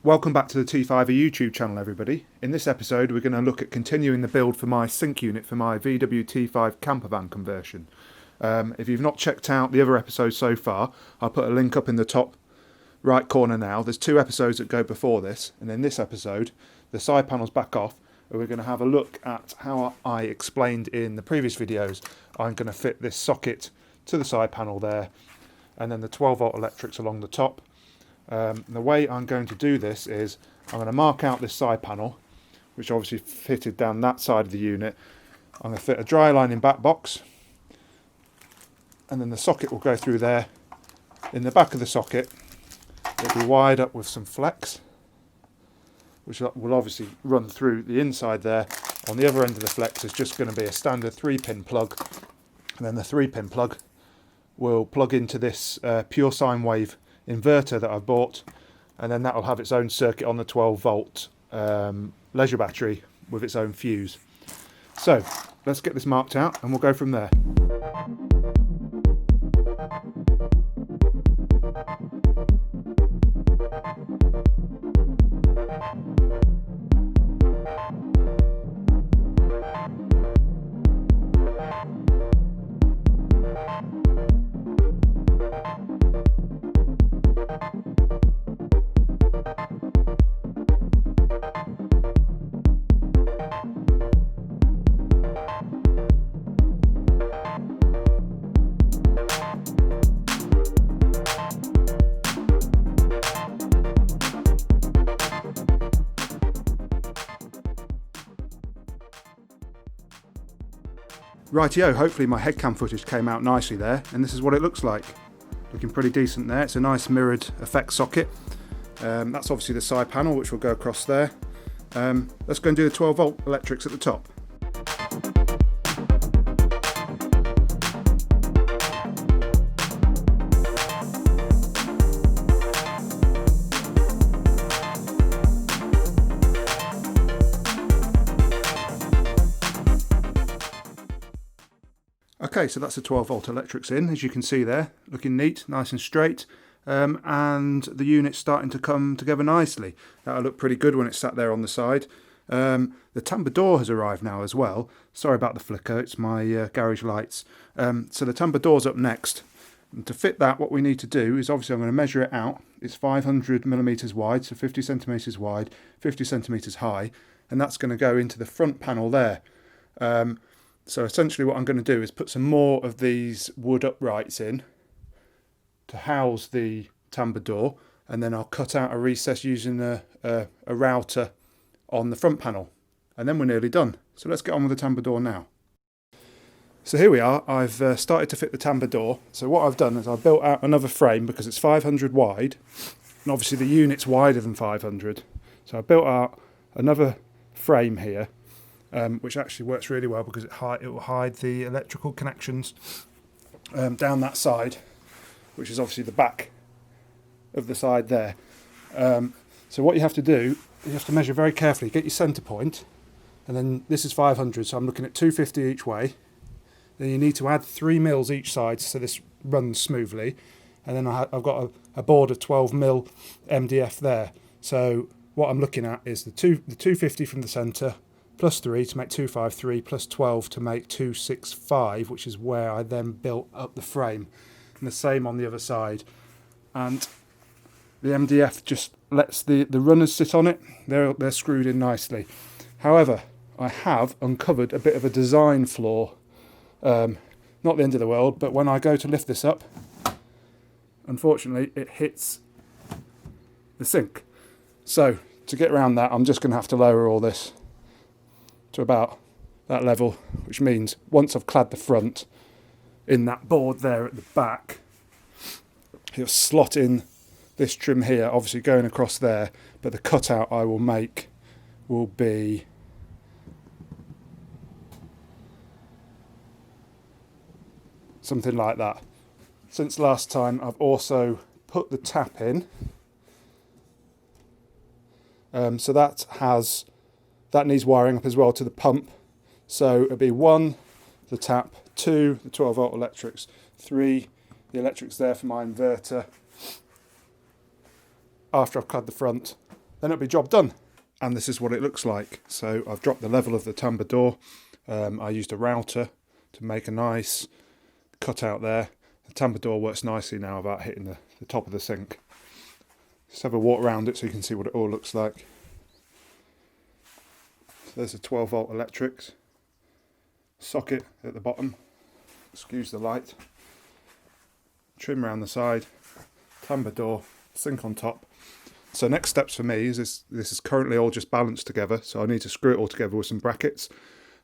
Welcome back to the T5er YouTube channel, everybody. In this episode we're going to look at continuing the build for my sync unit for my VW T5 campervan conversion. If you've not checked out the other episodes so far, I'll put a link up in the top right corner now. There's 2 episodes that go before this, and in this episode the side panel's back off and we're going to have a look at how I explained in the previous videos. I'm going to fit this socket to the side panel there, and then the 12 volt electrics along the top. The way I'm going to do this is I'm going to mark out this side panel, which obviously fitted down that side of the unit. I'm going to fit a dry lining back box, and then the socket will go through there. In the back of the socket it'll be wired up with some flex, which will obviously run through the inside there. On the other end of the flex is just going to be a standard 3-pin plug, and then the 3-pin plug will plug into this pure sine wave inverter that I've bought, and then that will have its own circuit on the 12 volt leisure battery with its own fuse. So let's get this marked out and we'll go from there. Rightio, hopefully my headcam footage came out nicely there, and this is what it looks like. Looking pretty decent there. It's a nice mirrored effect socket. That's obviously the side panel, which will go across there. Let's go and do the 12 volt electrics at the top. Okay, so that's the 12 volt electrics in, as you can see there, looking neat, nice and straight, and the unit's starting to come together nicely. That'll look pretty good when it's sat there on the side. The Tambour Door has arrived now as well. Sorry about the flicker, it's my garage lights. So the Tambour Door's up next. And to fit that, what we need to do is obviously I'm going to measure it out. It's 500 millimeters wide, so 50 centimeters wide, 50 centimeters high, and that's going to go into the front panel there. So essentially what I'm going to do is put some more of these wood uprights in to house the Tambour Door, and then I'll cut out a recess using a router on the front panel, and then we're nearly done. So let's get on with the Tambour Door now. So here we are, I've started to fit the Tambour Door. So what I've done is I've built out another frame because it's 500 wide, and obviously the unit's wider than 500. So I built out another frame here, which actually works really well because it will hide the electrical connections down that side, which is obviously the back of the side there. So what you have to do, you have to measure very carefully, get your centre point, and then this is 500, so I'm looking at 250 each way. Then you need to add 3 mils each side so this runs smoothly, and then I've got a board of 12 mil MDF there. So what I'm looking at is the 250 from the centre, plus 3 to make 253, plus 12 to make 265, which is where I then built up the frame. And the same on the other side. And the MDF just lets the runners sit on it. They're screwed in nicely. However, I have uncovered a bit of a design flaw. Not the end of the world, but when I go to lift this up, unfortunately it hits the sink. So to get around that, I'm just going to have to lower all this to about that level, which means once I've clad the front in that board there at the back, he'll slot in this trim here, obviously going across there, but the cutout I will make will be something like that. Since last time I've also put the tap in, so that needs wiring up as well to the pump. So it'll be 1, the tap, 2, the 12 volt electrics, 3, the electrics there for my inverter. After I've clad the front, then it'll be job done. And this is what it looks like. So I've dropped the level of the Tambour door. I used a router to make a nice cut out there. The Tambour door works nicely now about hitting the top of the sink. Just have a walk around it so you can see what it all looks like. So there's a 12 volt electrics socket at the bottom. Excuse the light. Trim around the side. Tambour door, sink on top. So next steps for me is this is currently all just balanced together, so I need to screw it all together with some brackets.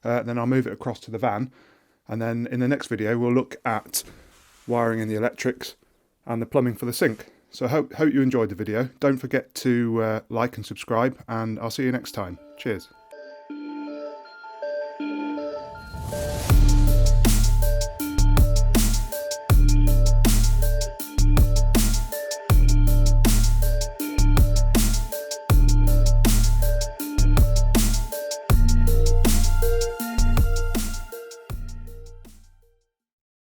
Then I'll move it across to the van, and then in the next video we'll look at wiring in the electrics and the plumbing for the sink. So hope you enjoyed the video. Don't forget to like and subscribe, and I'll see you next time. Cheers.